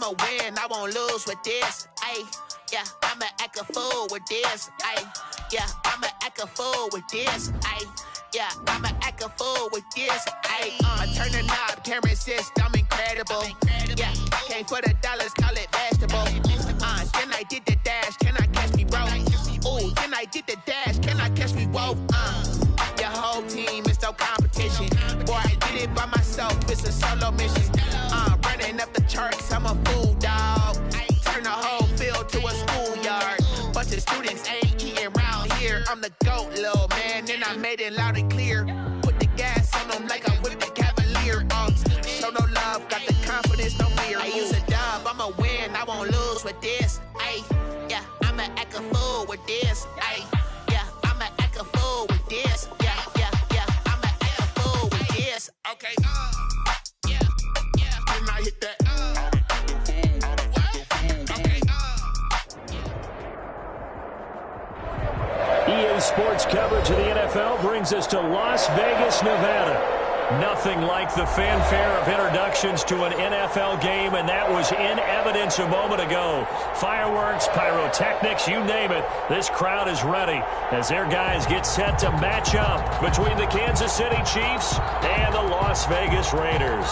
I'ma win, I won't lose with this. Ayy, yeah, I'ma act a fool with this. Ayy, yeah, I'ma act a fool with this. Ayy, yeah, I'ma act a fool with this. Ayy, turn the knob, camera assist, I'm incredible. Yeah, came for the dollars, call it vegetable. Then I did the dash, can I catch me, bro? Ooh, then I did the dash, can I catch me, whoa? Your whole team is no competition. Boy, I did it by myself, it's a solo mission. Running up the charts, I'm a fool, dog. Turn the whole field to a schoolyard. Bunch of students ain't eating round here. I'm the GOAT, little man, and I made it loud and clear. Put the gas on them like I whipped the Cavalier. Show no love, got the confidence, no fear. I use a dub, I'ma win, I won't lose with this. Ayy, yeah, I'ma act a fool with this. Ayy, yeah, I'ma act a fool with this. Yeah, yeah, yeah, I'ma act a fool with this. Okay, yeah, yeah. Can I hit that? EA Sports coverage of the NFL brings us to Las Vegas, Nevada. Nothing like the fanfare of introductions to an NFL game, and that was in evidence a moment ago. Fireworks, pyrotechnics, you name it. This crowd is ready as their guys get set to match up between the Kansas City Chiefs and the Las Vegas Raiders.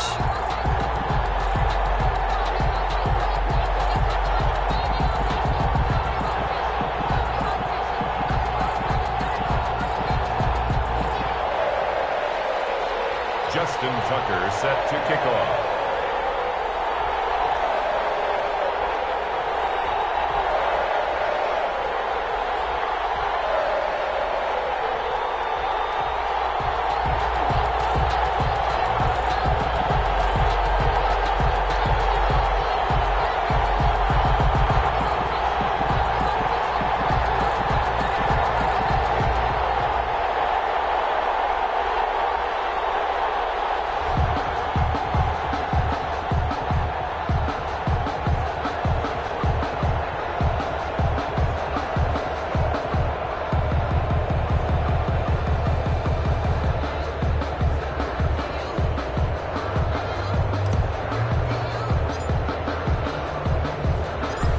Justin Tucker set to kick off.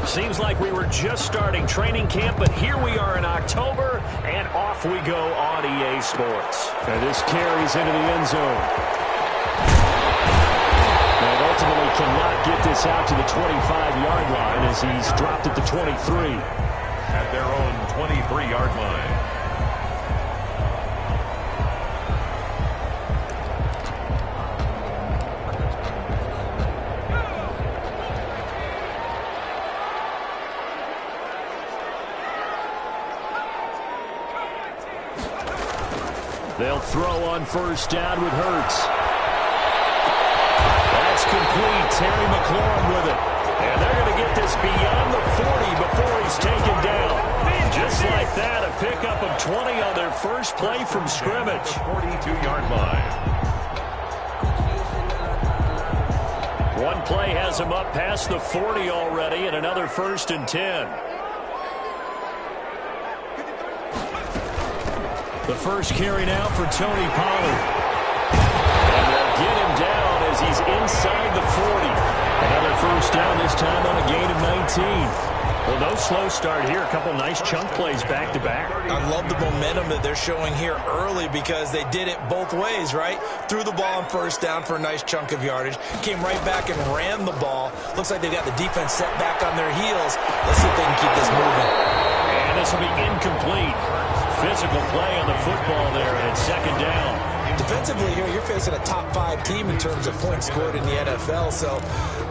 Seems like we were just starting training camp, but here we are in October, and off we go on EA Sports. And this carries into the end zone. And ultimately cannot get this out to the 25-yard line as he's dropped at the 23. At their own 23-yard line. They'll throw on first down with Hurts. That's complete. Terry McLaurin with it. And they're going to get this beyond the 40 before he's taken down. Just like that, a pickup of 20 on their first play from scrimmage. 42-yard line. One play has him up past the 40 already, and another 1st and 10. The first carry now for Tony Pollard. And they'll get him down as he's inside the 40. Another first down, this time on a gain of 19. Well, no slow start here. A couple nice chunk plays back-to-back. I love the momentum that they're showing here early because they did it both ways, right? Threw the ball on first down for a nice chunk of yardage. Came right back and ran the ball. Looks like they got the defense set back on their heels. Let's see if they can keep this moving. And this will be incomplete. Physical play on the football there, and it's 2nd down. Defensively here, you're facing a top-5 team in terms of points scored in the NFL. So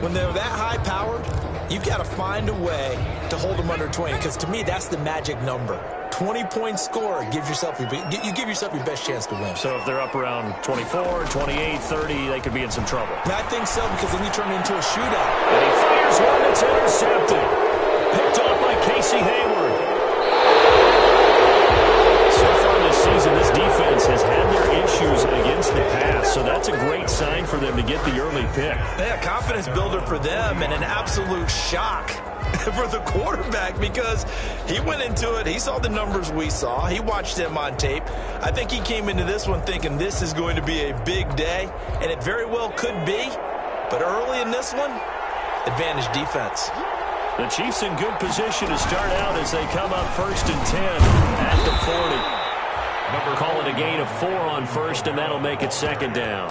when they're that high-powered, you've got to find a way to hold them under 20, because to me, that's the magic number. 20-point score gives yourself you give yourself your best chance to win. So if they're up around 24, 28, 30, they could be in some trouble. I think so, because then you turn it into a shootout. And he fires one that's intercepted. Picked off by Casey Hayward. So far this season, this defense has had their issues against the pass, so that's a great sign for them to get the early pick. Yeah, confidence builder for them, and an absolute shock for the quarterback, because he went into it, he saw the numbers we saw, he watched them on tape. I think he came into this one thinking this is going to be a big day, and it very well could be, but early in this one, advantage defense. The Chiefs in good position to start out as they come up 1st and 10 at the 40. Call it a gain of 4 on first, and that'll make it 2nd down.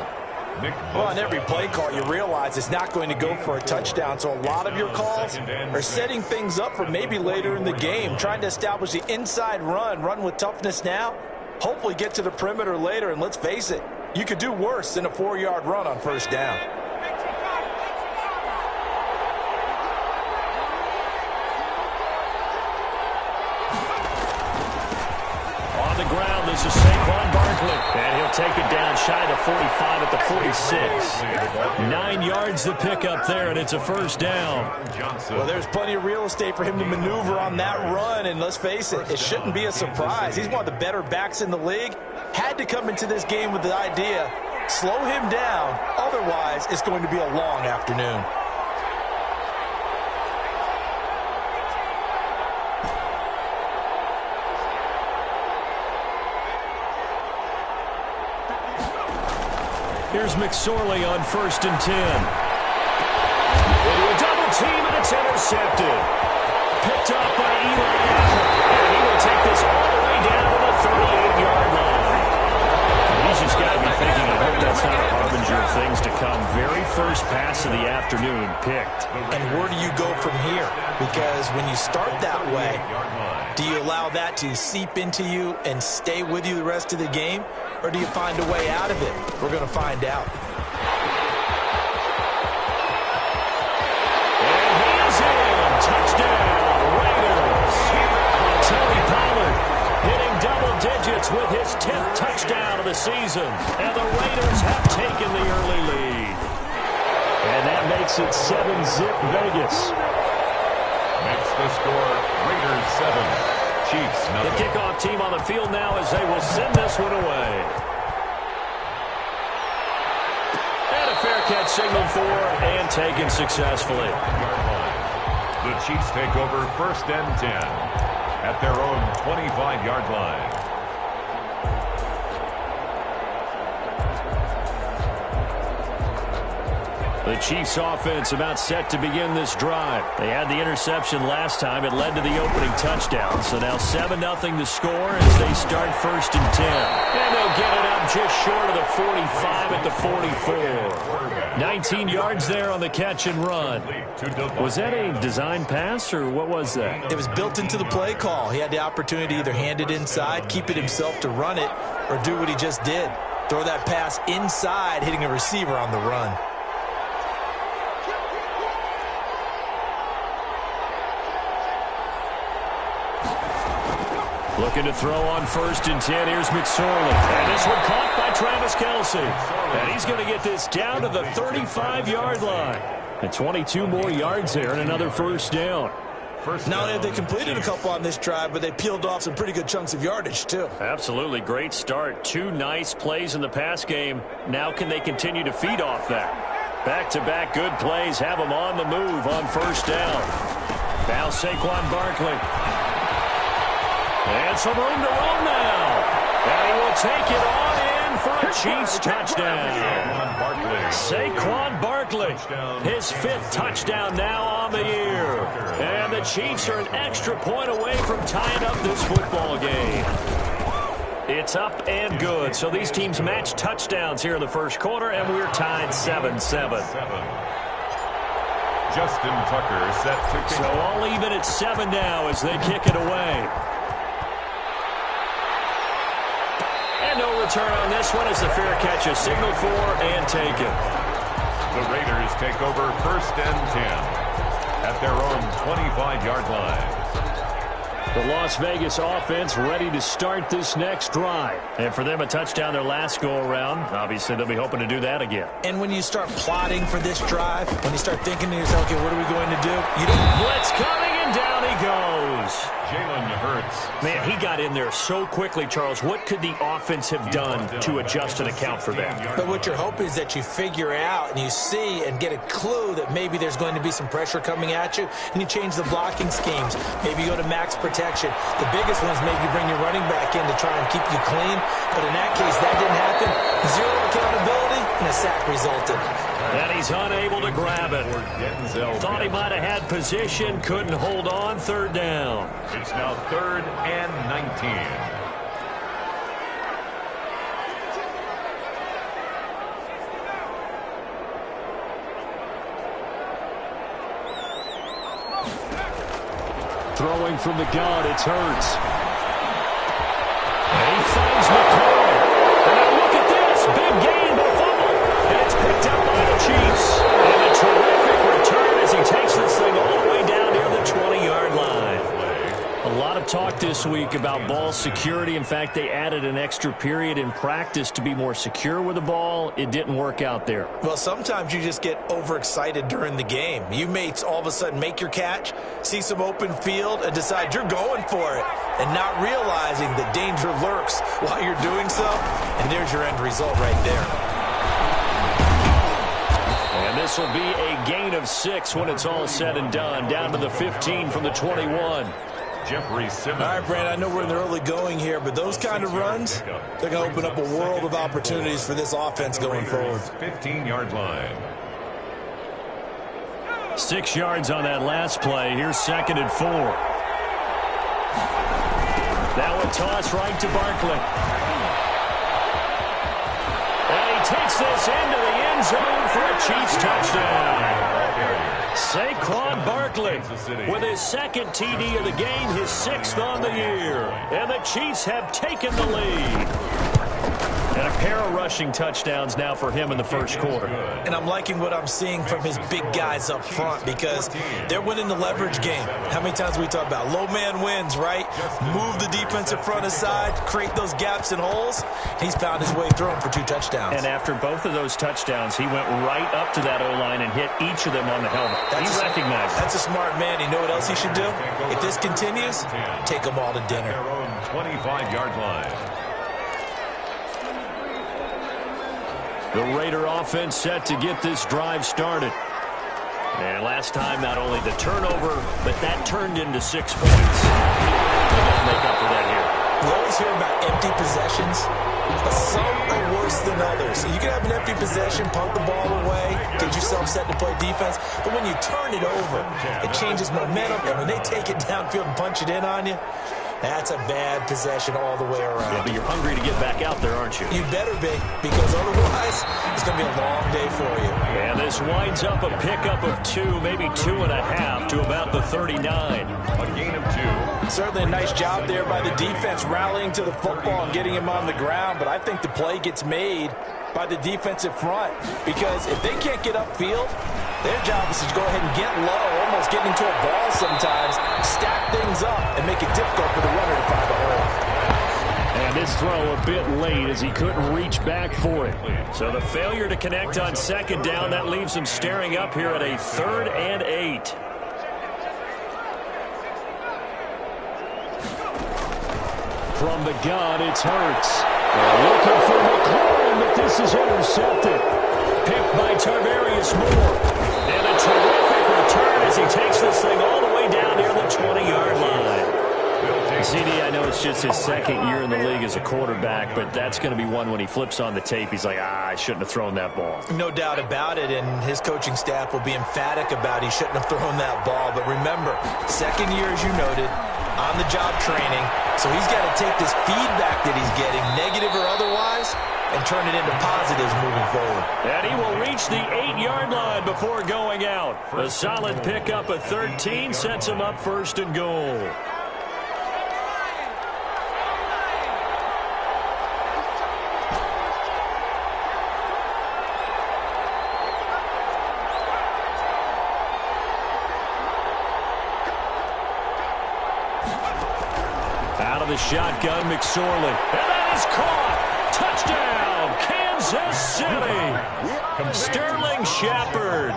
Well, on every play call, you realize it's not going to go for a touchdown, so a lot of your calls are setting things up for maybe later in the game, trying to establish the inside run with toughness now, hopefully get to the perimeter later, and let's face it, you could do worse than a 4-yard run on 1st down. On the ground, this is Saquon Barkley, and he'll take it down shy of the 45 at the 46. 9 yards to pick up there, and it's a 1st down. Well, there's plenty of real estate for him to maneuver on that run, and let's face it, it shouldn't be a surprise. He's one of the better backs in the league. Had to come into this game with the idea, slow him down, otherwise it's going to be a long afternoon. Here's McSorley on 1st and 10. Into a double team, and it's intercepted. Picked up by Eli Apple, and he will take this all the way down to the 38-yard line. He's just got to be thinking, I hope that's not a harbinger of things to come. Very first pass of the afternoon picked. And where do you go from here? Because when you start that way, do you allow that to seep into you and stay with you the rest of the game? Or do you find a way out of it? We're going to find out. And he is in. Touchdown, Raiders. Tony Pollard hitting double digits with his 10th touchdown of the season. And the Raiders have taken the early lead. And that makes it 7-zip Vegas. Makes the score Raiders 7. Chiefs, the kickoff team on the field now as they will send this one away. And a fair catch signaled for and taken successfully. The Chiefs take over 1st and 10 at their own 25-yard line. The Chiefs offense about set to begin this drive. They had the interception last time. It led to the opening touchdown. So now 7-0 to score as they start 1st and 10. And they'll get it up just short of the 45 at the 44. 19 yards there on the catch and run. Was that a design pass or what was that? It was built into the play call. He had the opportunity to either hand it inside, keep it himself to run it, or do what he just did. Throw that pass inside, hitting a receiver on the run. Looking to throw on 1st and 10. Here's McSorley. And this one caught by Travis Kelce. And he's going to get this down to the 35-yard line. And 22 more yards there and another 1st down. Not only have they completed a couple on this drive, but they peeled off some pretty good chunks of yardage, too. Absolutely. Great start. 2 nice plays in the pass game. Now can they continue to feed off that? Back-to-back good plays have them on the move on 1st down. Now Saquon Barkley. And some room to run now. And he will take it on in for a Chiefs touchdown. Saquon Barkley, his 5th touchdown now on the year. And the Chiefs are an extra point away from tying up this football game. It's up and good. So these teams match touchdowns here in the 1st quarter, and we're tied 7-7. Justin Tucker set to kick. So all even at 7 now as they kick it away. And no return on this one as the fair catch is signaled for and taken. The Raiders take over 1st and 10 at their own 25-yard line. The Las Vegas offense ready to start this next drive. And for them, a touchdown their last go-around. Obviously, they'll be hoping to do that again. And when you start plotting for this drive, when you start thinking to yourself, okay, what are we going to do? You don't... Blitz coming, and down he goes. Jalen Hurts. Man, he got in there so quickly, Charles. What could the offense have done to adjust and account for that? But what you're hoping is that you figure out and you see and get a clue that maybe there's going to be some pressure coming at you, and you change the blocking schemes. Maybe you go to max protection. The biggest one is maybe bring your running back in to try and keep you clean. But in that case, that didn't happen. Zero accountability, and a sack resulted. And he's unable to grab it. Thought he might have had position, couldn't hold on. Third down. It's now 3rd and 19. Throwing from the gun, it's Hurts. And he finds McCoy. And now look at this. Big gain, but a fumble. And it's picked up by the Chiefs. And a terrific return as he takes this thing all the way down near the 20-yard line. A lot of talk this week about ball security. In fact, they added an extra period in practice to be more secure with the ball. It didn't work out there. Well, sometimes you just get overexcited during the game. You may all of a sudden make your catch, see some open field, and decide you're going for it, and not realizing that danger lurks while you're doing so. And there's your end result right there. And this will be a gain of 6 when it's all said and done. Down to the 15 from the 21. Jeffrey Simmons. All right, Brandon, I know we're in the early going here, but those kind of runs, they're going to open up a world of opportunities for this offense going forward. 15-yard line. 6 yards on that last play. Here's 2nd and 4. Now a toss right to Barkley. And he takes this into the end zone for a Chiefs touchdown. Saquon Barkley with his 2nd TD of the game, his 6th on the year. And the Chiefs have taken the lead. And a pair of rushing touchdowns now for him in the first quarter. And I'm liking what I'm seeing from his big guys up front because they're winning the leverage game. How many times we talk about low man wins, right? Move the defensive front aside, create those gaps and holes. He's found his way through them for 2 touchdowns. And after both of those touchdowns, he went right up to that O-line and hit each of them on the helmet. He recognized it. That's a smart man. You know what else he should do? If this continues, take them all to dinner. Their own 25-yard line. The Raider offense set to get this drive started. And last time, not only the turnover, but that turned into 6 points. Make up for that here. We always hear about empty possessions, but some are worse than others. You can have an empty possession, punt the ball away, get yourself set to play defense, but when you turn it over, it changes momentum, and when they take it downfield and punch it in on you, that's a bad possession all the way around. Yeah, but you're hungry to get back out there, aren't you? You better be, because otherwise, it's going to be a long day for you. And this winds up a pickup of 2, maybe 2.5 to about the 39. A gain of 2. Certainly a nice job there by the defense rallying to the football and getting him on the ground, but I think the play gets made by the defensive front because if they can't get upfield, their job is to go ahead and get low, almost getting into a ball sometimes, stack things up, and make it difficult for the runner to find the hole. And this throw a bit late as he couldn't reach back for it. So the failure to connect on 2nd down, that leaves him staring up here at a 3rd and 8. From the gun, it's Hurts. Looking for McCoy, but this is intercepted. Picked by Tarvarius Moore. And a terrific return as he takes this thing all the way down near the 20-yard line. CD, I know it's just his 2nd year in the league as a quarterback, but that's going to be one when he flips on the tape. He's like, I shouldn't have thrown that ball. No doubt about it, and his coaching staff will be emphatic about he shouldn't have thrown that ball. But remember, 2nd year, as you noted, on-the-job training, so he's got to take this feedback that he's getting, negative or otherwise, and turn it into positives moving forward. And he will reach the 8-yard line before going out. A solid pickup of 13 sets him up 1st and goal. Out of the shotgun, McSorley. And that is caught. Touchdown, Kansas City. Sterling Shepard,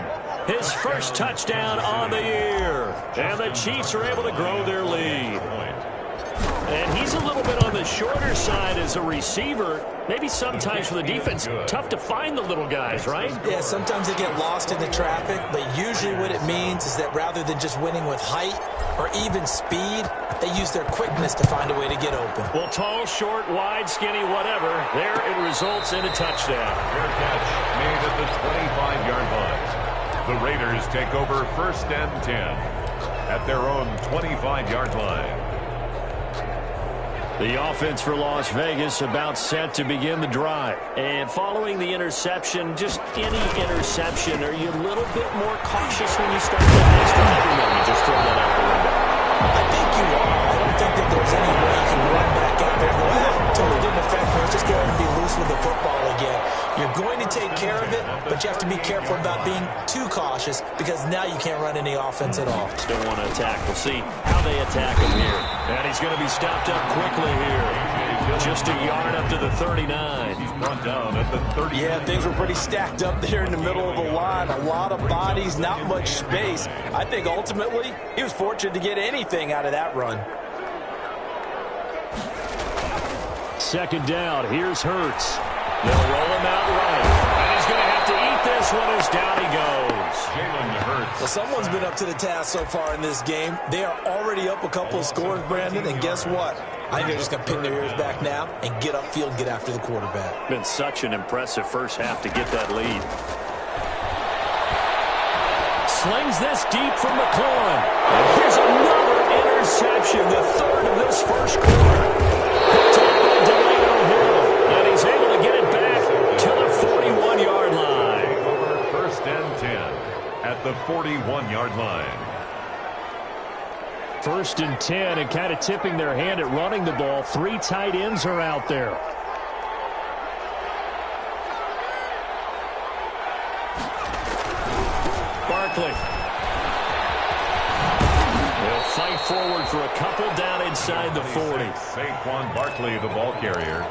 his first touchdown on the year. And the Chiefs are able to grow their lead. And he's a little bit on the shorter side as a receiver. Maybe sometimes for the defense, tough to find the little guys, right? Yeah, sometimes they get lost in the traffic, but usually what it means is that rather than just winning with height or even speed, they use their quickness to find a way to get open. Well, tall, short, wide, skinny, whatever, there it results in a touchdown. Fair catch made at the 25-yard line. The Raiders take over 1st and 10 at their own 25-yard line. The offense for Las Vegas about set to begin the drive. And following the interception, just any interception, are you a little bit more cautious when you start the next drive? Or you just throw that out the window? I think you are. I don't think that there's any way you can run back out there and go, totally didn't affect me. Let's just go ahead and be loose with the football again. You're going to take care of it, but you have to be careful about being too cautious because now you can't run any offense at all. Still want to attack. We'll see how they attack him here. And he's going to be stopped up quickly here. Just a yard up to the 39. He's brought down at the 30. Yeah, things were pretty stacked up there in the middle of the line. A lot of bodies, not much space. I think ultimately he was fortunate to get anything out of that run. Second down. Here's Hurts. They'll roll him out right. And he's going to have to eat this one as down he goes. Jalen Hurts. Well, someone's been up to the task so far in this game. They are already up a couple of scores, Brandon, and guess what? I think they're just going to pin their ears back now and get upfield and get after the quarterback. Been such an impressive first half to get that lead. Slings this deep from McLaurin. And here's another interception, the third of this first quarter. Picked up by Delano Hill. And he's able to get it back to the 41-yard line. Over 1st and 10 at the 41-yard line. 1st and 10 and kind of tipping their hand at running the ball. 3 tight ends are out there. Barkley. They'll fight forward for a couple down inside the 40. Saquon Barkley, the ball carrier.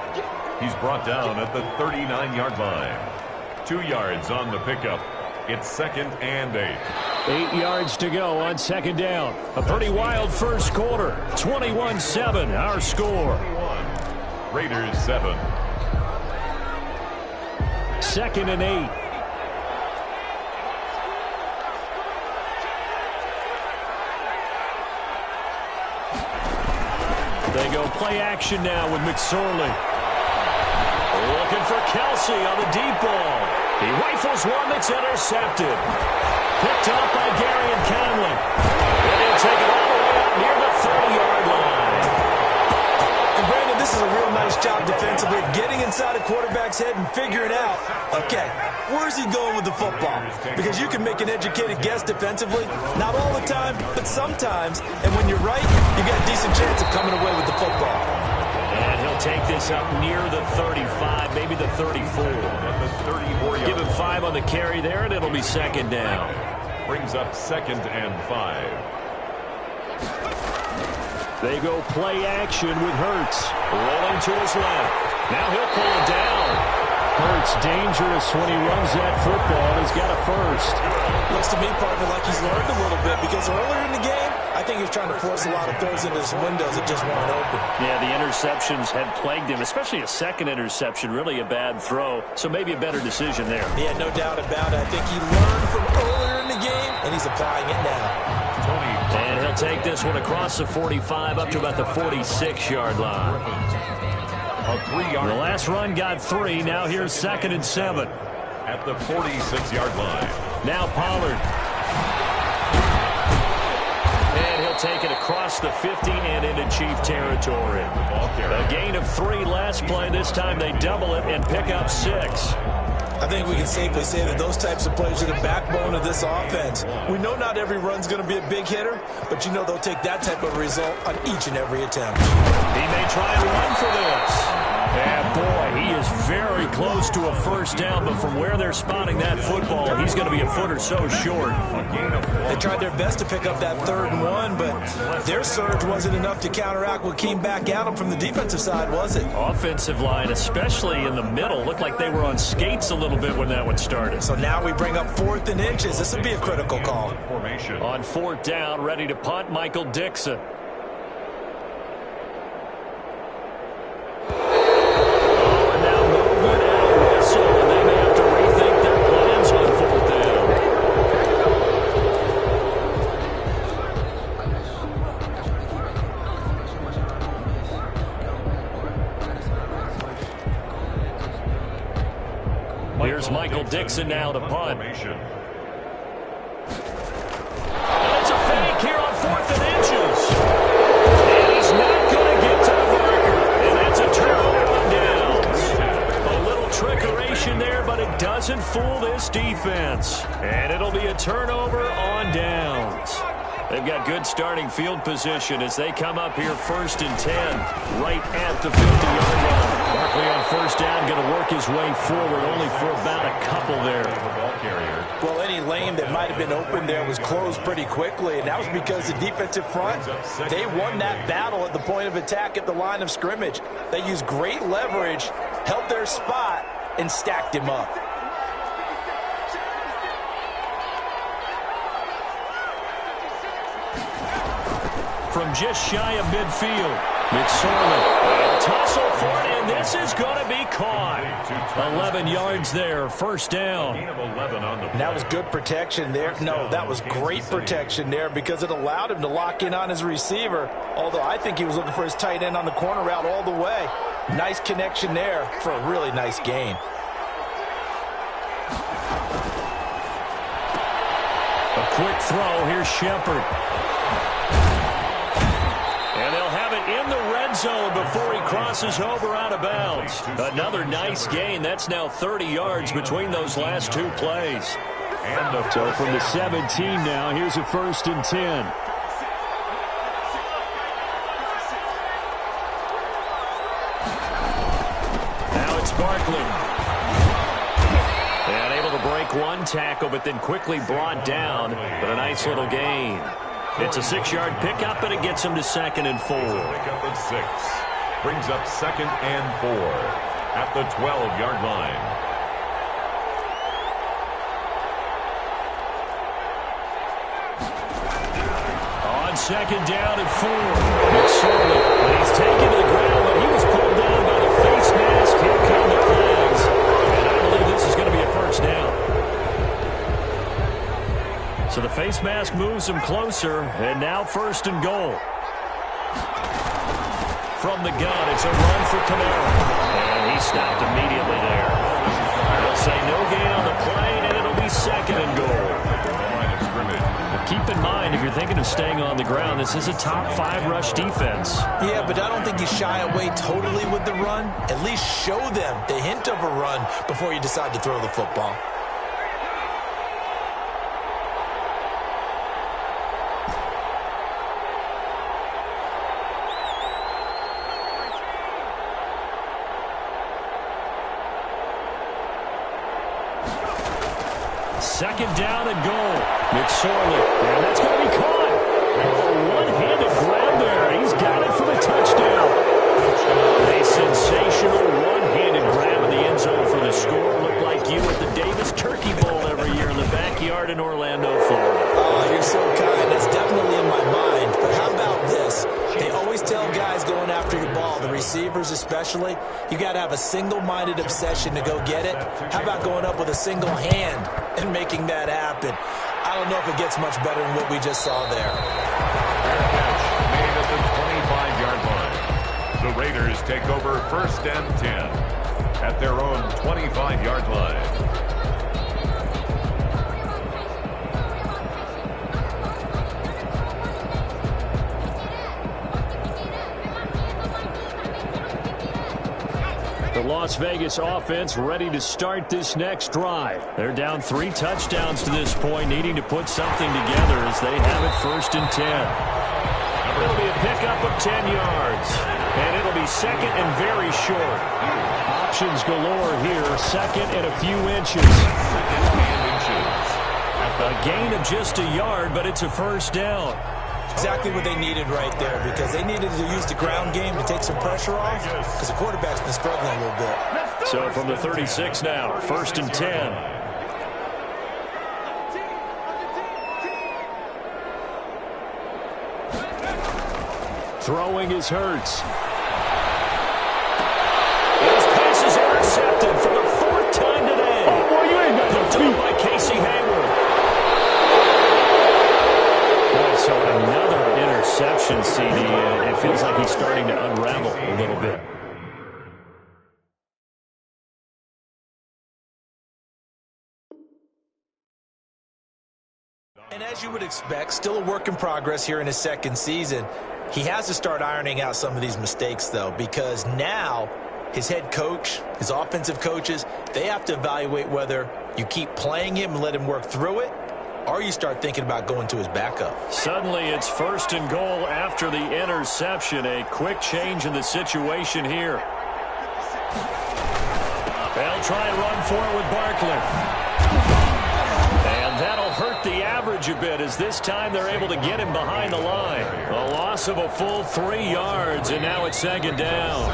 He's brought down at the 39-yard line. 2 yards on the pickup. It's 2nd and 8. 8 yards to go on second down. A pretty wild first quarter. 21-7, our score. 21. Raiders 7. 2nd and 8. They go play action now with McSorley. Looking for Kelsey on the deep ball. He rifles one that's intercepted. Picked up by Gary and Conley. And he'll take it all the way out near the 30-yard line. And Brandon, this is a real nice job defensively, getting inside a quarterback's head and figuring out, okay, where's he going with the football? Because you can make an educated guess defensively, not all the time, but sometimes. And when you're right, you got a decent chance of coming away with the football. And he'll take this up near the 35, maybe the 34. At the 34-yard. Give him 5 on the carry there, and it'll be second down. Brings up 2nd and 5. They go play action with Hurts. Rolling to his left. Now he'll pull it down. Hurts dangerous when he runs that football. He's got a first. Looks to me, partner, like he's learned a little bit because earlier in the game, I think he was trying to force a lot of throws into his windows that just weren't open. Yeah, the interceptions had plagued him, especially a second interception, really a bad throw. So maybe a better decision there. Yeah, no doubt about it. I think he learned from earlier in the game, and he's applying it now. And he'll take this one across the 45 up to about the 46-yard line. A 3-yard. The last run got 3. Now here's 2nd and 7. At the 46-yard line. Now Pollard. And he'll take it across the 50 and into Chief territory. A gain of 3 last play. This time they double it and pick up 6. I think we can safely say that those types of plays are the backbone of this offense. We know not every run's going to be a big hitter, but you know they'll take that type of result on each and every attempt. He may try and run for this. And boy, he is very close to a first down, but from where they're spotting that football, he's going to be a foot or so short. They tried their best to pick up that 3rd and 1, but their surge wasn't enough to counteract what came back at them from the defensive side, was it? Offensive line, especially in the middle, looked like they were on skates a little bit when that one started. So now we bring up 4th and inches. This would be a critical call. Formation. On 4th down, ready to punt, Michael Dixon. Here's Michael Dixon now to punt. And it's a fake here on 4th and inches. And he's not going to get to the marker. And that's a turnover on downs. A little trickeration there, but it doesn't fool this defense. And it'll be a turnover on downs. They've got good starting field position as they come up here 1st and 10, right at the 50-yard line. Barkley on 1st down, going to work his way forward, only for about a couple there. Well, any lane that might have been open there was closed pretty quickly, and that was because the defensive front, they won that battle at the point of attack at the line of scrimmage. They used great leverage, held their spot, and stacked him up. From just shy of midfield, McSorley, a tussle for it, and this is going to be caught. 11 yards there, 1st down. And that was good protection there. No, that was great protection there because it allowed him to lock in on his receiver, although I think he was looking for his tight end on the corner route all the way. Nice connection there for a really nice gain. A quick throw, here's Shepard. And they'll have it in the red zone before he crosses over out of bounds. Another nice gain. That's now 30 yards between those last 2 plays. So from the 17 now, here's a 1st and 10. Now it's Barkley. And able to break one tackle, but then quickly brought down. But a nice little gain. It's a 6-yard pickup, and it gets him to 2nd and 4. Pickup of 6. Brings up 2nd and 4 at the 12-yard line. On 2nd down and 4. McSorley. And he's taken to the ground, but he was pulled down by the face mask. Here come the flags. And I believe this is going to be a 1st down. So the face mask moves him closer, and now 1st and goal. From the gun, it's a run for Kamara. And he stopped immediately there. They'll say no gain on the play, and it'll be 2nd and goal. Keep in mind, if you're thinking of staying on the ground, this is a top 5 rush defense. Yeah, but I don't think you shy away totally with the run. At least show them the hint of a run before you decide to throw the football. Second down and goal. McSorley. And that's going to be caught. A one-handed grab there. He's got it for the touchdown. A sensational one-handed grab in the end zone for the score. Looked like you at the Davis Turkey Bowl every year in the backyard in Orlando, Florida. Oh, you're so kind. That's definitely in my mind. But how about this? They always tell guys going after the ball, the receivers especially, you got to have a single-minded obsession to go get it. How about going up with a single hand and making that happen? I don't know if it gets much better than what we just saw there. Made at the 25-yard line. The Raiders take over 1st and 10 at their own 25-yard line. The Las Vegas offense ready to start this next drive. They're down 3 touchdowns to this point, needing to put something together as they have it 1st and 10. It'll be a pickup of 10 yards, and it'll be 2nd and very short. Options galore here, 2nd and a few inches. A gain of just a yard, but it's a 1st down. Exactly what they needed right there, because they needed to use the ground game to take some pressure off, because the quarterback's been struggling a little bit. So from the 36 now, 1st and 10. Throwing is Hurts. His pass is intercepted for the 4th time today. Oh, boy, you ain't got no feet. By Casey Hayward. So another interception, CD. It feels like he's starting to unravel a little bit. As you would expect, still a work in progress here in his second season. He has to start ironing out some of these mistakes, though, because now his head coach, his offensive coaches, they have to evaluate whether you keep playing him and let him work through it, or you start thinking about going to his backup. Suddenly it's 1st and goal after the interception. A quick change in the situation here. They'll try and run for it with Barkley. And that'll hurt the average a bit, as this time they're able to get him behind the line. A loss of a full 3 yards, and now it's 2nd down.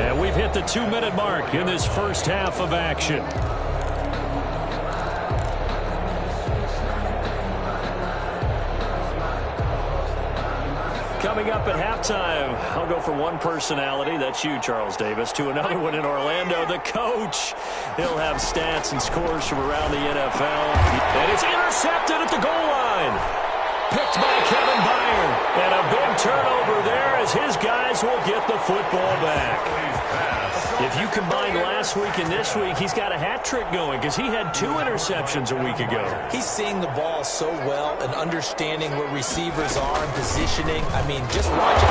And we've hit the 2-minute mark in this first half of action. Coming up at halftime, I'll go from one personality, that's you, Charles Davis, to another one in Orlando, the coach. He'll have stats and scores from around the NFL. And it's intercepted at the goal line. Picked by Kevin Byard. And a big turnover there as his guys will get the football back. If you combine last week and this week, he's got a hat trick going because he had 2 interceptions a week ago. He's seeing the ball so well and understanding where receivers are and positioning. I mean, just watch it.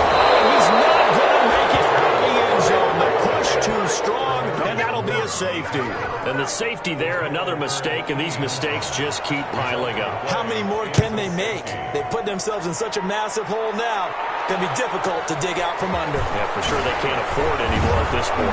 He's not going to make it out of the end zone. The push too strong, and that'll be a safety. And the safety there, another mistake, and these mistakes just keep piling up. How many more can they make? They put themselves in such a massive hole now. It's going to be difficult to dig out from under. Yeah, for sure they can't afford anymore at this point.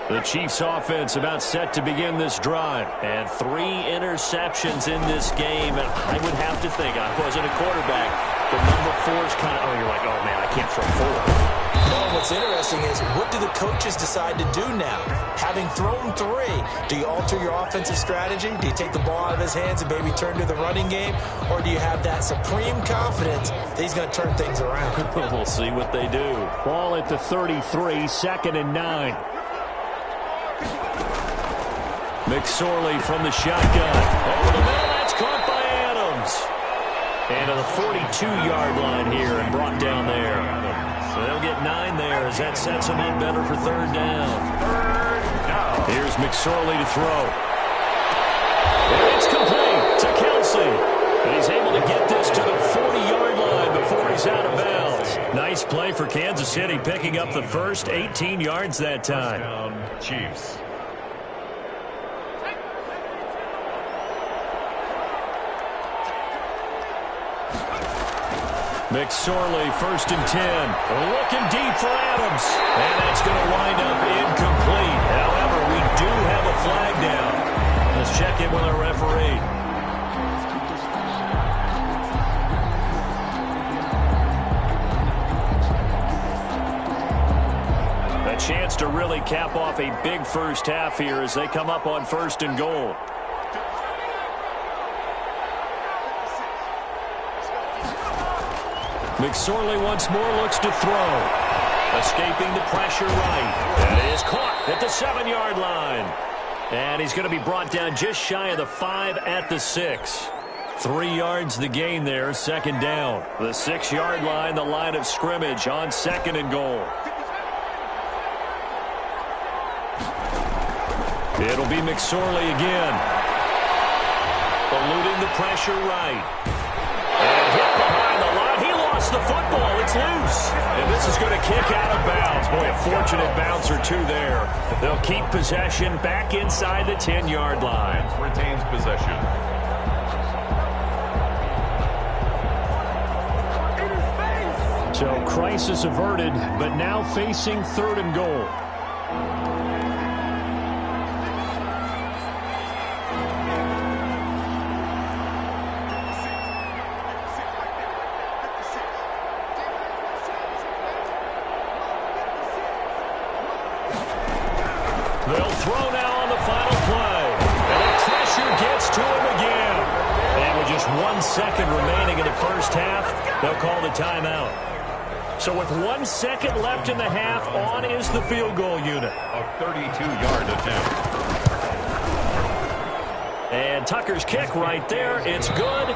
The Chiefs offense about set to begin this drive. And 3 interceptions in this game. And I would have to think, I wasn't a quarterback, but number 4 is kind of, you're like, oh man, I can't throw 4. Well, what's interesting is, what do the coaches decide to do now? Having thrown 3, do you alter your offensive strategy? Do you take the ball out of his hands and maybe turn to the running game? Or do you have that supreme confidence that he's going to turn things around? We'll see what they do. Ball at the 33, 2nd and 9. McSorley from the shotgun. Over the middle, that's caught by Adams. And to the 42-yard line here and brought down there. So they'll get 9 there as that sets them up better for 3rd down. Here's McSorley to throw. And it's complete to Kelsey. And he's able to get this to the 40-yard line before he's out of bounds. Nice play for Kansas City, picking up the first 18 yards that time. Chiefs. McSorley, 1st and 10. Looking deep for Adams. And that's going to wind up incomplete. However, we do have a flag down. Let's check in with our referee. A chance to really cap off a big first half here as they come up on 1st and goal. McSorley once more looks to throw. Escaping the pressure right. That is caught at the 7-yard line. And he's going to be brought down just shy of the 5 at the 6. 3 yards the gain there, 2nd down. The 6-yard line, the line of scrimmage on 2nd and goal. It'll be McSorley again. Eluding the pressure right. And hit behind the line. He lost the football. It's loose. And this is going to kick out of bounds. Boy, a fortunate bounce or 2 there. They'll keep possession back inside the 10-yard line. Retains possession. So crisis averted, but now facing 3rd and goal. They'll throw now on the final play. And the pressure gets to him again. And with just 1 second remaining in the first half, they'll call the timeout. So with 1 second left in the half, on is the field goal unit. A 32-yard attempt. And Tucker's kick right there. It's good.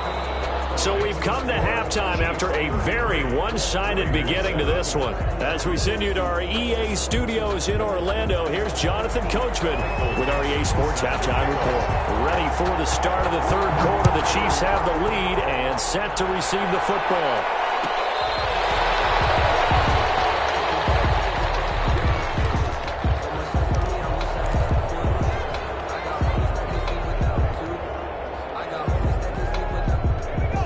So we've come to halftime after a very one-sided beginning to this one. As we send you to our EA studios in Orlando, here's Jonathan Coachman with our EA Sports Halftime Report. Ready for the start of the third quarter. The Chiefs have the lead and set to receive the football.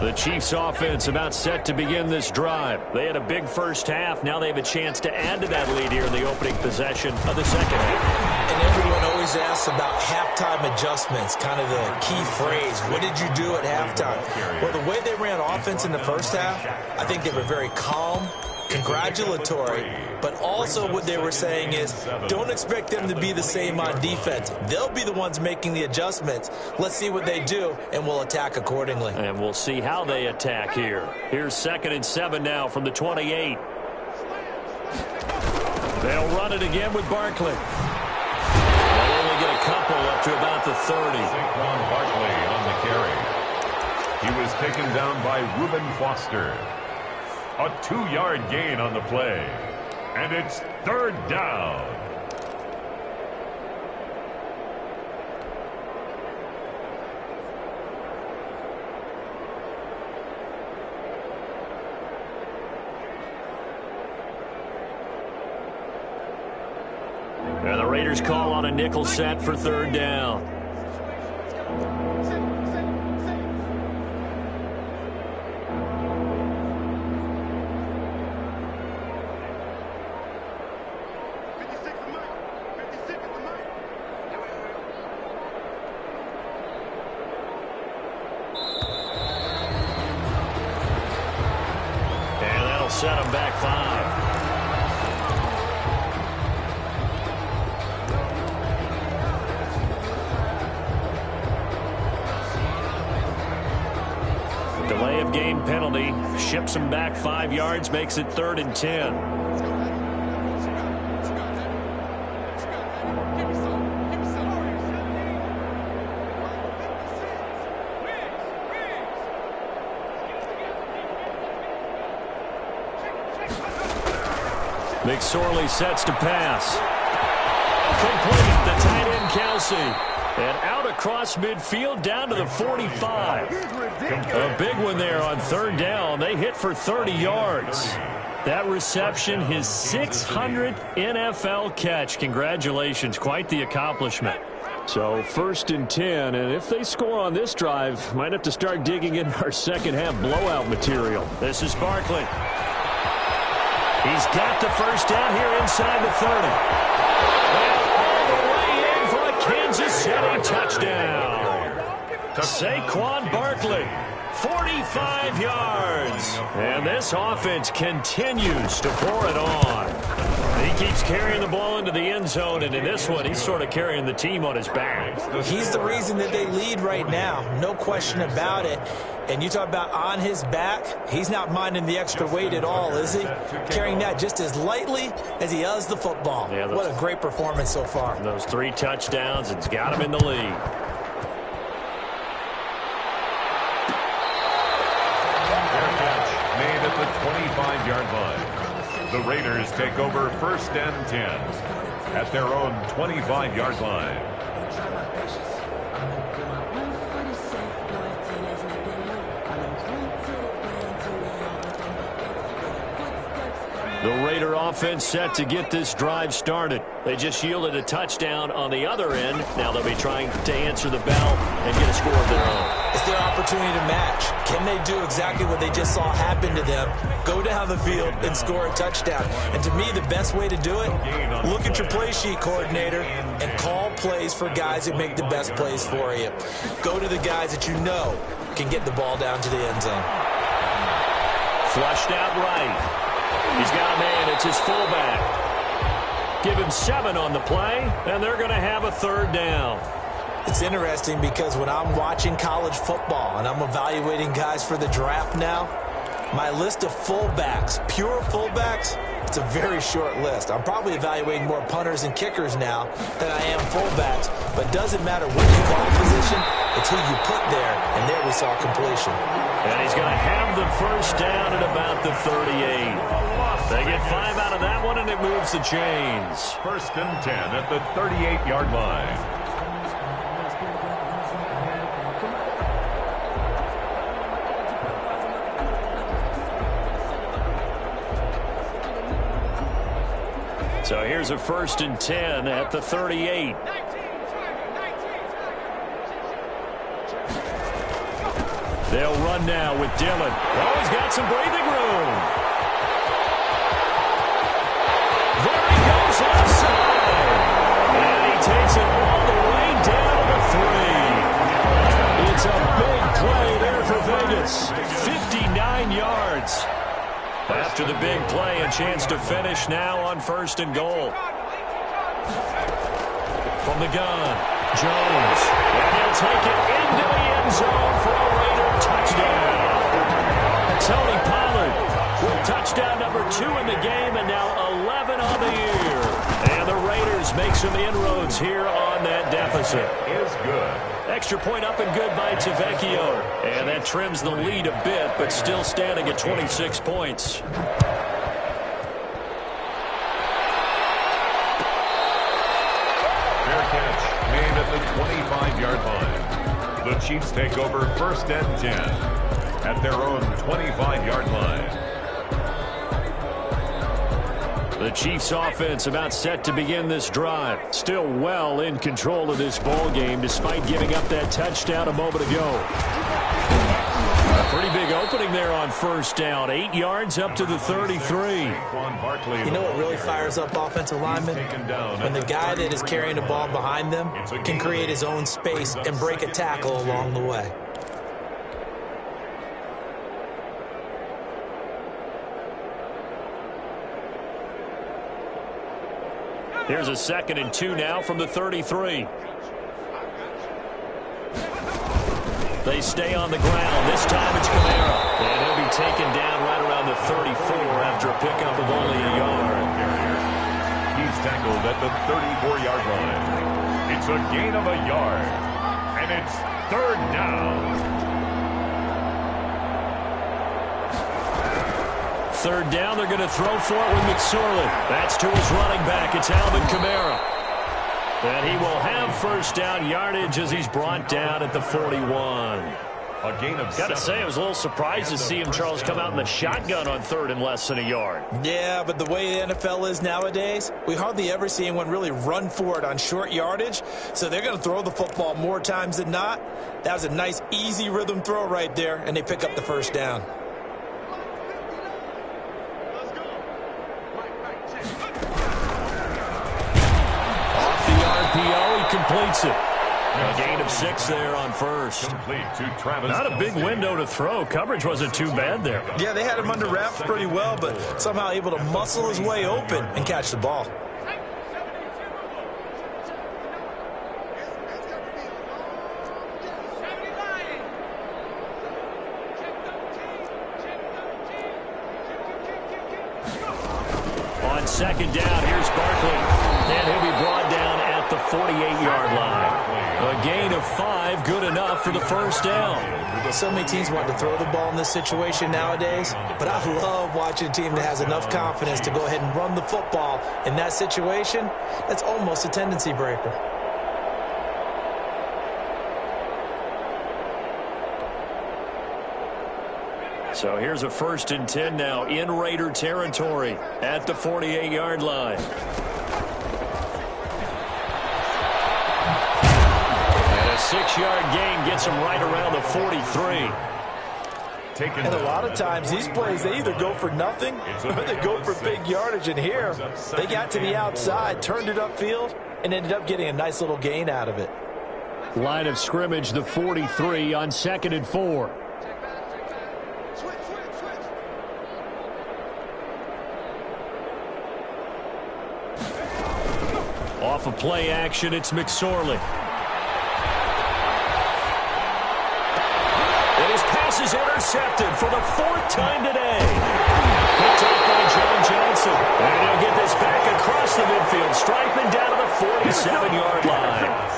The Chiefs offense about set to begin this drive. They had a big first half. Now they have a chance to add to that lead here in the opening possession of the second half. And everyone always asks about halftime adjustments, kind of the key phrase. What did you do at halftime? Well, the way they ran offense in the first half, I think they were very calm, congratulatory, but also what they were saying is don't expect them to be the same on defense. They'll be the ones making the adjustments. Let's see what they do, and we'll attack accordingly. And we'll see how they attack here. Here's 2nd and 7 now from the 28. They'll run it again with Barkley. They'll only get a couple up to about the 30. Saquon Barkley on the carry. He was taken down by Reuben Foster. A 2-yard gain on the play. And it's 3rd down. And the Raiders call on a nickel set for 3rd down. Set him back 5. Delay of game penalty ships him back 5 yards, makes it 3rd and 10. McSorley sets to pass. Complete, the tight end Kelsey. And out across midfield down to the 45. A big one there on 3rd down. They hit for 30 yards. That reception, his 600th NFL catch. Congratulations, quite the accomplishment. So 1st and 10, and if they score on this drive, might have to start digging in our second half blowout material. This is Barkley. He's got the first down here inside the 30. And all the way in for a Kansas City touchdown. Saquon Barkley, 45 yards. And this offense continues to pour it on. He keeps carrying the ball into the end zone, and in this one, he's sort of carrying the team on his back. He's the reason that they lead right now, no question about it. And you talk about on his back, he's not minding the extra weight at all, is he? Carrying that just as lightly as he does the football. Yeah, what a great performance so far. Those 3 touchdowns, it's got him in the lead. Fair catch made at the 25-yard line. The Raiders take over 1st and 10 at their own 25-yard line. The Raider offense set to get this drive started. They just yielded a touchdown on the other end. Now they'll be trying to answer the bell and get a score of their own. It's their opportunity to match. Can they do exactly what they just saw happen to them? Go down the field and score a touchdown. And to me, the best way to do it, look at your play sheet, coordinator, and call plays for guys that make the best plays for you. Go to the guys that you know can get the ball down to the end zone. Flushed out right. He's got a man. It's his fullback. Give him 7 on the play, and they're going to have a 3rd down. It's interesting because when I'm watching college football and I'm evaluating guys for the draft now, my list of fullbacks, pure fullbacks, it's a very short list. I'm probably evaluating more punters and kickers now than I am fullbacks, but it doesn't matter what you call position, it's who you put there, and there we saw completion. And he's going to have the first down at about the 38. They get 5 out of that one, and it moves the chains. 1st and 10 at the 38-yard line. So here's a 1st and 10 at the 38. They'll run now with Dillon. Oh, he's got some breathing room. There he goes left side. And he takes it all the way down to the 3. It's a big play there for Vegas. 59 yards. After the big play, a chance to finish now on 1st and goal. From the gun, Jones. And he'll take it into the end zone for a Raider touchdown. Tony Pollard with touchdown number 2 in the game, and now 11 on the year. And the Raiders make some inroads here on that deficit. Is good. Extra point up and good by Tavecchio. And that trims the lead a bit, but still standing at 26 points. Fair catch made at the 25-yard line. The Chiefs take over 1st and 10 at their own 25-yard line. The Chiefs offense about set to begin this drive. Still well in control of this ball game despite giving up that touchdown a moment ago. A pretty big opening there on 1st down. 8 yards up to the 33. You know what really fires up offensive linemen? When the guy that is carrying the ball behind them can create his own space and break a tackle along the way. Here's a 2nd and 2 now from the 33. They stay on the ground. This time it's Kamara. And he'll be taken down right around the 34 after a pickup of only a yard. He's tackled at the 34-yard line. It's a gain of a yard. And it's 3rd down. 3rd down, they're going to throw for it with McSorley. That's to his running back. It's Alvin Kamara. And he will have 1st down yardage as he's brought down at the 41. A gain of 7. Got to say, I was a little surprised to see him, Charles, come out in the shotgun on 3rd and less than a yard. Yeah, but the way the NFL is nowadays, we hardly ever see anyone really run for it on short yardage. So they're going to throw the football more times than not. That was a nice, easy rhythm throw right there, and they pick up the 1st down. Completes it. A gain of 6 there on 1st. Complete to Travis. Not a big window to throw. Coverage wasn't too bad there. Yeah, they had him under wraps pretty well, but somehow able to muscle his way open and catch the ball. On 2nd down, here's Barkley. And he'll be brought down at the 48-yard line. A gain of 5, good enough for the 1st down. So many teams want to throw the ball in this situation nowadays, but I love watching a team that has enough confidence to go ahead and run the football in that situation. That's almost a tendency breaker. So here's a 1st and 10 now in Raider territory at the 48-yard line. And a 6-yard gain gets him right around the 43. And a lot of times these plays, they either go for nothing or they go for big yardage. And here, they got to the outside, turned it upfield, and ended up getting a nice little gain out of it. Line of scrimmage, the 43 on 2nd and 4. Off of play action, it's McSorley. And his pass is intercepted for the 4th time today. Picked up by John Johnson. And he'll get this back across the midfield stripe and down to the 47-yard line.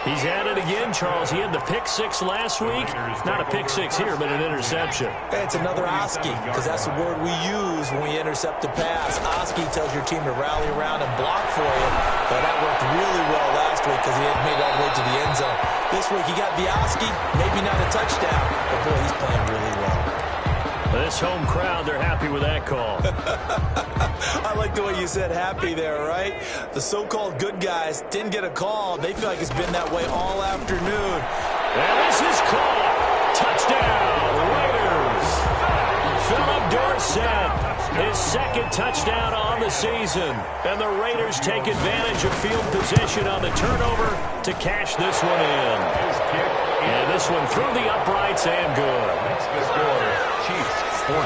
He's at it again, Charles. He had the pick six last week. Not a pick six here, but an interception. It's another Oski, because that's the word we use when we intercept a pass. Oski tells your team to rally around and block for you. But that worked really well last week because he had made it all the way to the end zone. This week he got the Oski, maybe not a touchdown, but boy, he's playing really well. This home crowd, they're happy with that call. I like the way you said happy there, right? The so-called good guys didn't get a call. They feel like it's been that way all afternoon. And this is called. Touchdown, Raiders. Philip Dorsett, his second touchdown on the season. And the Raiders take advantage of field position on the turnover to cash this one in. And this one through the uprights and good. That's the score. Chiefs 40.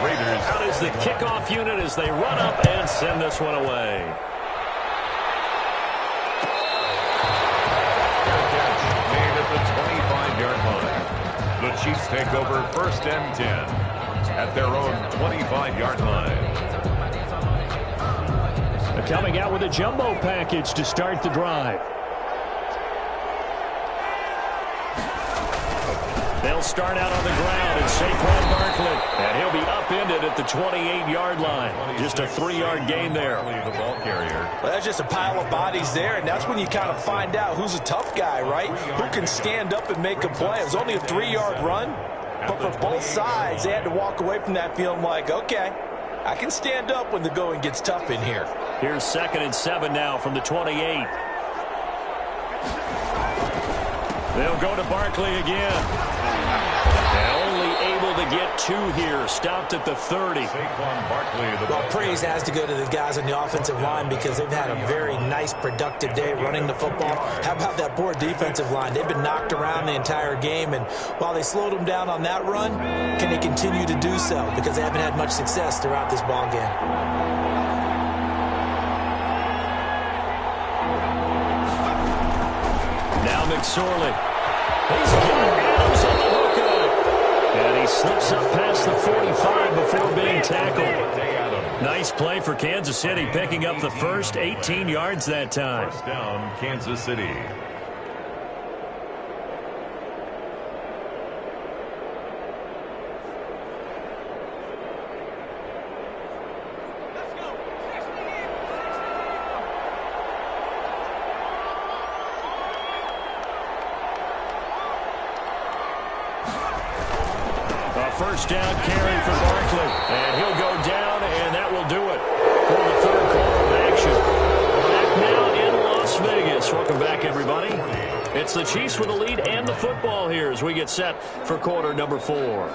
Raiders. Out is the kickoff unit as they run up and send this one away. Made at the 25-yard line. The Chiefs take over 1st and 10 at their own 25-yard line. They're coming out with a jumbo package to start the drive. They'll start out on the ground, and Saquon Barkley, and he'll be upended at the 28-yard line. Just a 3-yard gain there. The ball carrier. Well, that's just a pile of bodies there, and that's when you kind of find out who's a tough guy, right? Who can stand up and make a play. It was only a 3-yard run, but for both sides, they had to walk away from that feeling like, okay, I can stand up when the going gets tough in here. Here's 2nd and 7 now from the 28. They'll go to Barkley again. And only able to get 2 here. Stopped at the 30. Saquon Barkley. Well, praise has to go to the guys on the offensive line because they've had a very nice, productive day running the football. How about that poor defensive line? They've been knocked around the entire game, and while they slowed them down on that run, can they continue to do so? Because they haven't had much success throughout this ball game. Now McSorley. He's got Adams on the hookup. And he slips up past the 45 before being tackled. Nice play for Kansas City, picking up the first 18 yards that time. 1st down, Kansas City. First down carry for Barkley. And he'll go down, and that will do it for the 3rd quarter of action. Back now in Las Vegas. Welcome back, everybody. It's the Chiefs with the lead and the football here as we get set for quarter number 4.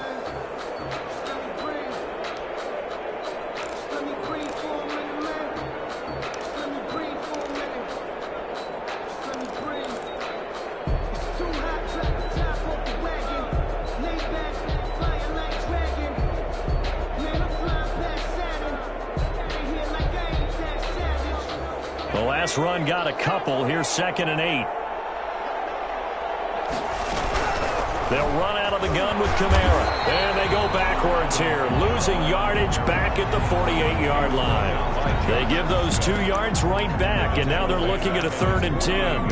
Run got a couple. Here's 2nd and 8. They'll run out of the gun with Kamara. And they go backwards here, losing yardage back at the 48-yard line. They give those 2 yards right back, and now they're looking at a 3rd and 10.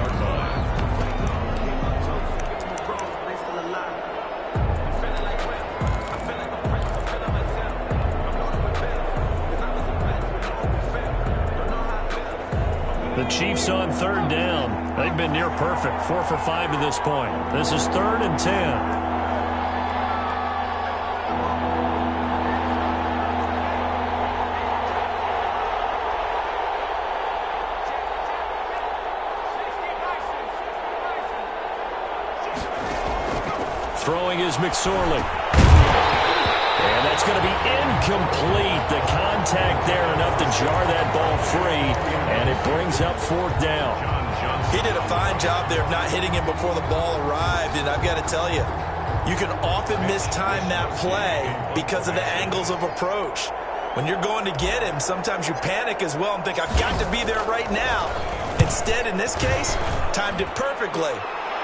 The Chiefs on 3rd down. They've been near perfect, 4 for 5 to this point. This is 3rd and 10. Throwing is McSorley. And that's going to be incomplete. The contact there enough to jar that ball free, and it brings up 4th down. He did a fine job there of not hitting him before the ball arrived, and I've got to tell you, you can often mistime that play because of the angles of approach. When you're going to get him, sometimes you panic as well and think, I've got to be there right now. Instead, in this case, timed it perfectly.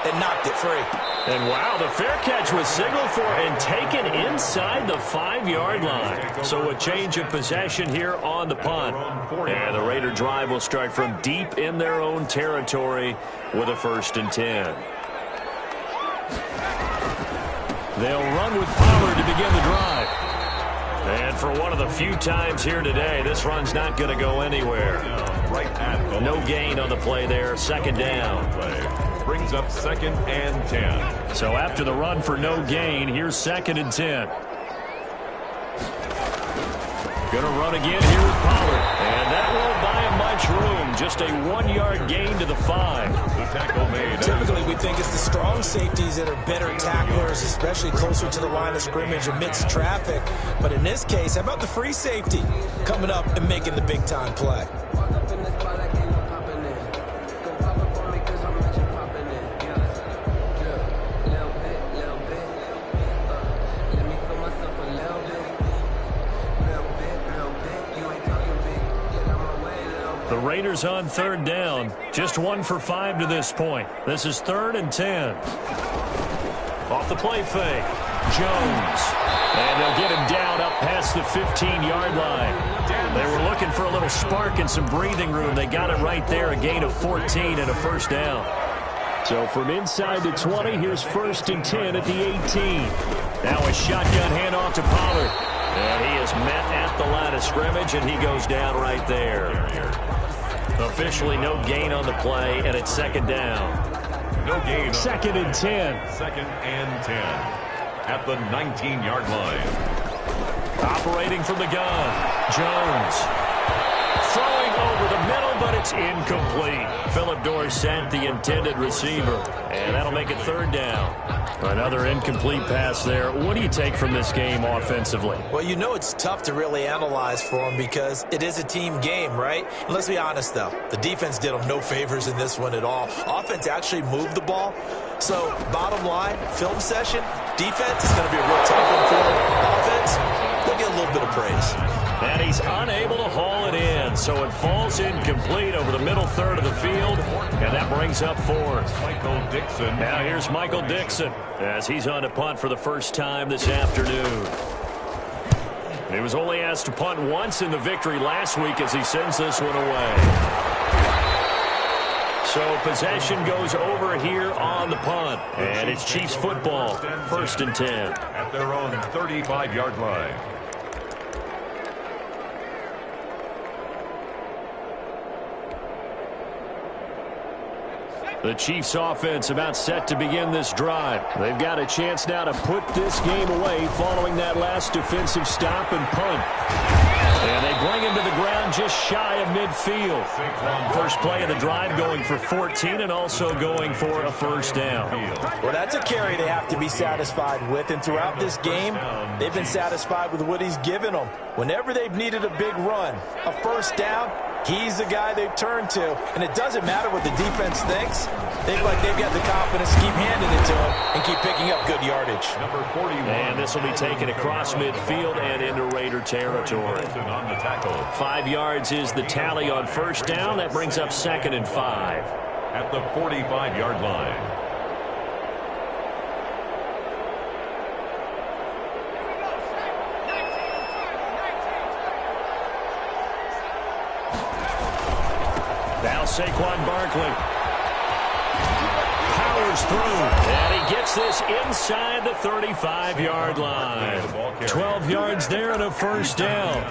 and knocked it free. And wow, the fair catch was signaled for and taken inside the 5-yard line. So a change of possession here on the punt. And the Raider drive will start from deep in their own territory with a 1st and 10. They'll run with Pollard to begin the drive. And for one of the few times here today, this run's not going to go anywhere. No gain on the play there, 2nd down. Brings up 2nd and 10. So after the run for no gain, here's 2nd and 10. Going to run again here with Pollard. And that won't buy him much room. Just a 1-yard gain to the 5. The tackle made. Typically, we think it's the strong safeties that are better tacklers, especially closer to the line of scrimmage amidst traffic. But in this case, how about the free safety coming up and making the big-time play? The Raiders on 3rd down. Just 1 for 5 to this point. This is 3rd and 10. Off the play fake. Jones. And they'll get him down up past the 15-yard line. They were looking for a little spark and some breathing room. They got it right there. A gain of 14 and a 1st down. So from inside the 20, here's 1st and 10 at the 18. Now a shotgun handoff to Pollard. And he is met at the line of scrimmage, and he goes down right there. Officially no gain on the play, and it's 2nd down. No gain. 2nd and 10. 2nd and 10 at the 19-yard line. Operating from the gun, Jones. Throwing over the middle, but it's incomplete. Philip Dorsett, the intended receiver. And that'll make it 3rd down. Another incomplete pass there. What do you take from this game offensively? Well, you know it's tough to really analyze for them because it is a team game, right? And let's be honest, though. The defense did them no favors in this one at all. Offense actually moved the ball. So, bottom line, film session, defense is going to be a real tough one for them. Offense, they'll get a little bit of praise. And he's unable to haul it in, so it falls incomplete over the middle 3rd of the field, and that brings up 4th. Michael Dixon. Now here's Michael Dixon as he's on to punt for the first time this afternoon. He was only asked to punt once in the victory last week as he sends this one away. So possession goes over here on the punt, and it's Chiefs football, 1st and 10. At their own 35-yard line. The Chiefs offense about set to begin this drive. They've got a chance now to put this game away following that last defensive stop and punt. And they bring him to the ground just shy of midfield. First play of the drive going for 14 and also going for a 1st down. Well, that's a carry they have to be satisfied with. And throughout this game, they've been satisfied with what he's given them. Whenever they've needed a big run, a 1st down, he's the guy they've turned to. And it doesn't matter what the defense thinks. They've got the confidence to keep handing it to him and keep picking up good yardage. Number 41. And this will be taken across midfield and into Raider territory. On the tackle. 5 yards is the tally on 1st down. That brings up 2nd and 5. At the 45-yard line. Now Saquon Barkley powers through, and he gets this inside the 35-yard line. 12 yards there and a 1st down.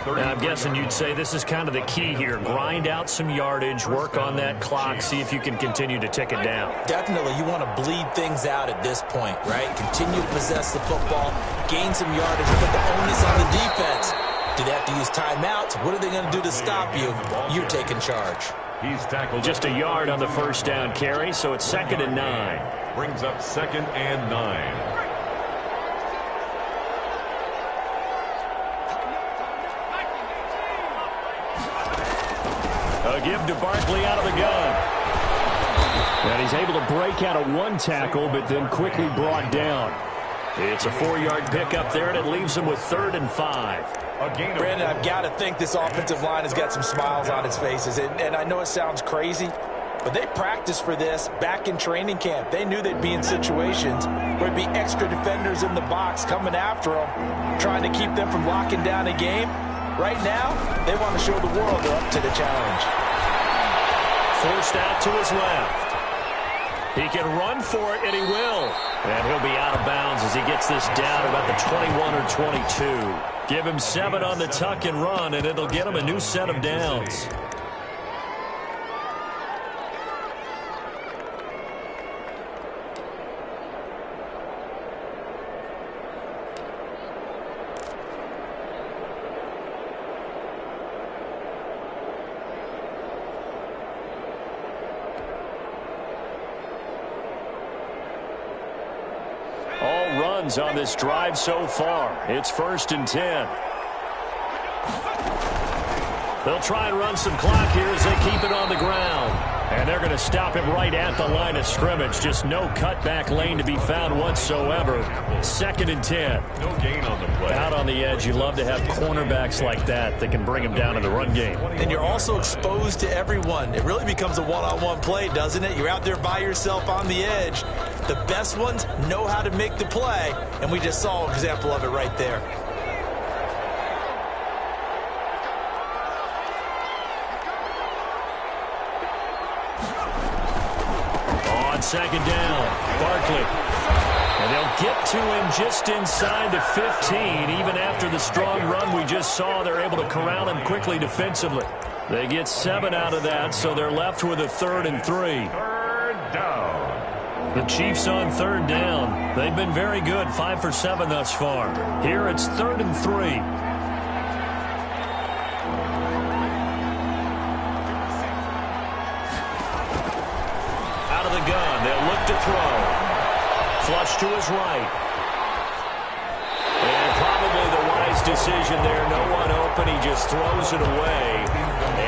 Now, I'm guessing you'd say this is kind of the key here. Grind out some yardage, work on that clock, see if you can continue to tick it down. Definitely, you want to bleed things out at this point, right? Continue to possess the football, gain some yardage, put the onus on the defense. Do they have to use timeouts? What are they going to do to stop you? You're taking charge. He's tackled just a yard on the 1st down carry, so it's 2nd and 9. Brings up 2nd and 9. A give to Barkley out of the gun. And he's able to break out of 1 tackle, but then quickly brought down. It's a 4-yard pickup there, and it leaves him with 3rd and 5. Brandon, I've got to think this offensive line has got some smiles on its faces. And I know it sounds crazy, But they practiced for this back in training camp. They knew they'd be in situations where it'd be extra defenders in the box coming after them, trying to keep them from locking down a game. Right now, they want to show the world they're up to the challenge. Forced out to his left. He can run for it, and he will. And he'll be out of bounds as he gets this down about the 21 or 22. Give him 7 on the tuck and run, and it'll get him a new set of downs. All runs on this drive so far. It's 1st and 10. They'll try and run some clock here as they keep it on the ground. And they're going to stop him right at the line of scrimmage. Just no cutback lane to be found whatsoever. 2nd and 10. No gain on the play. Out on the edge, you love to have cornerbacks like that can bring him down in the run game. And you're also exposed to everyone. It really becomes a one-on-one play, doesn't it? You're out there by yourself on the edge. The best ones know how to make the play, and we just saw an example of it right there. On 2nd down, Barkley. And they'll get to him just inside the 15. Even after the strong run we just saw, they're able to corral him quickly defensively. They get 7 out of that, so they're left with a 3rd and 3. 3rd down. The Chiefs on 3rd down. They've been very good, 5 for 7 thus far. Here it's 3rd and 3. Out of the gun, they'll look to throw. Flush to his right. And probably the wise decision there. No one open. He just throws it away.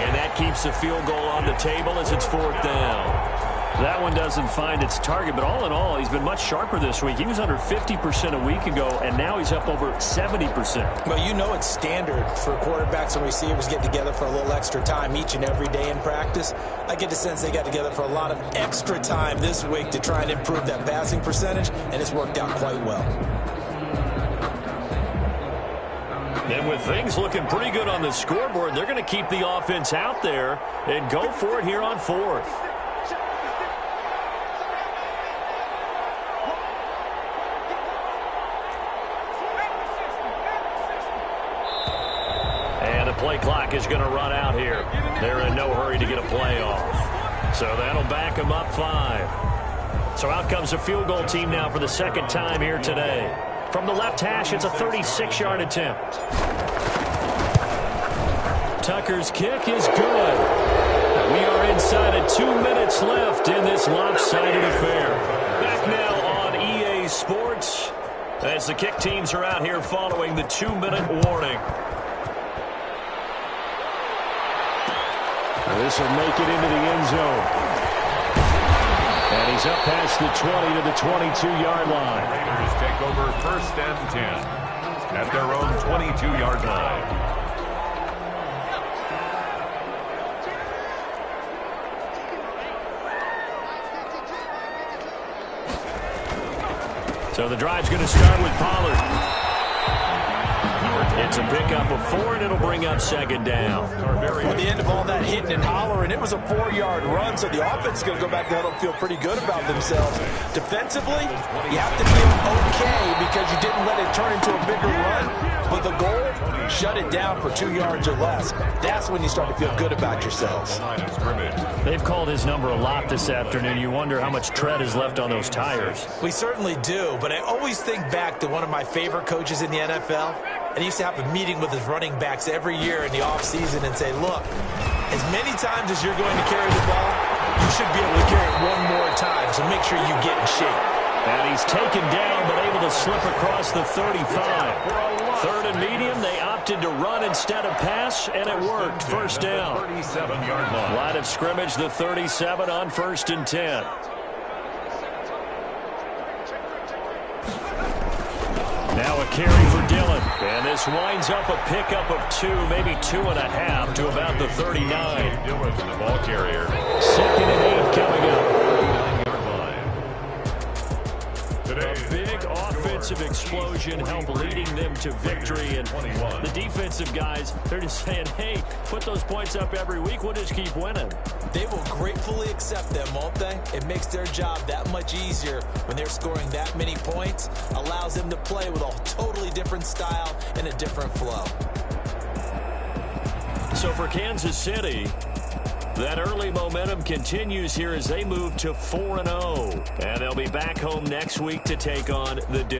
And that keeps the field goal on the table as it's 4th down. That one doesn't find its target, but all in all, he's been much sharper this week. He was under 50% a week ago, and now he's up over 70%. Well, you know it's standard for quarterbacks and receivers to get together for a little extra time each and every day in practice. I get the sense they got together for a lot of extra time this week to try and improve that passing percentage, and it's worked out quite well. And with things looking pretty good on the scoreboard, they're going to keep the offense out there and go for it here on 4th. Play clock is going to run out here. They're in no hurry to get a play off. So that'll back them up 5. So out comes a field goal team now for the 2nd time here today. From the left hash, it's a 36-yard attempt. Tucker's kick is good. We are inside of 2 minutes left in this lopsided affair. Back now on EA Sports as the kick teams are out here following the 2-minute warning. This will make it into the end zone. And he's up past the 20 to the 22-yard line. Raiders take over 1st and 10 at their own 22-yard line. So the drive's going to start with Pollard. It's a pickup of 4, and it'll bring up 2nd down. At the end of all that hitting and hollering, it was a 4-yard run, so the offense is going to go back to huddle and feel pretty good about themselves. Defensively, you have to feel okay because you didn't let it turn into a bigger run, but the goal, shut it down for 2 yards or less. That's when you start to feel good about yourselves. They've called his number a lot this afternoon. You wonder how much tread is left on those tires. We certainly do, but I always think back to one of my favorite coaches in the NFL. And he used to have a meeting with his running backs every year in the offseason and say, look, as many times as you're going to carry the ball, you should be able to carry it one more time, so make sure you get in shape. And he's taken down but able to slip across the 35. 3rd and medium, they opted to run instead of pass, and it worked. 1st down. 37-yard line. Line of scrimmage, the 37 on 1st and 10. Now a carry for Dillon. And this winds up a pickup of 2, maybe 2.5 to about the 39. Dillon, the ball carrier. 2nd and 8 coming up. Today, A big offensive explosion helped leading them to victory. And the defensive guys, they're just saying, hey, put those points up every week. We'll just keep winning. They will gratefully accept them, won't they? It makes their job that much easier when they're scoring that many points. Allows them to play with a totally different style and a different flow. So for Kansas City, that early momentum continues here as they move to 4-0. And they'll be back home next week to take on the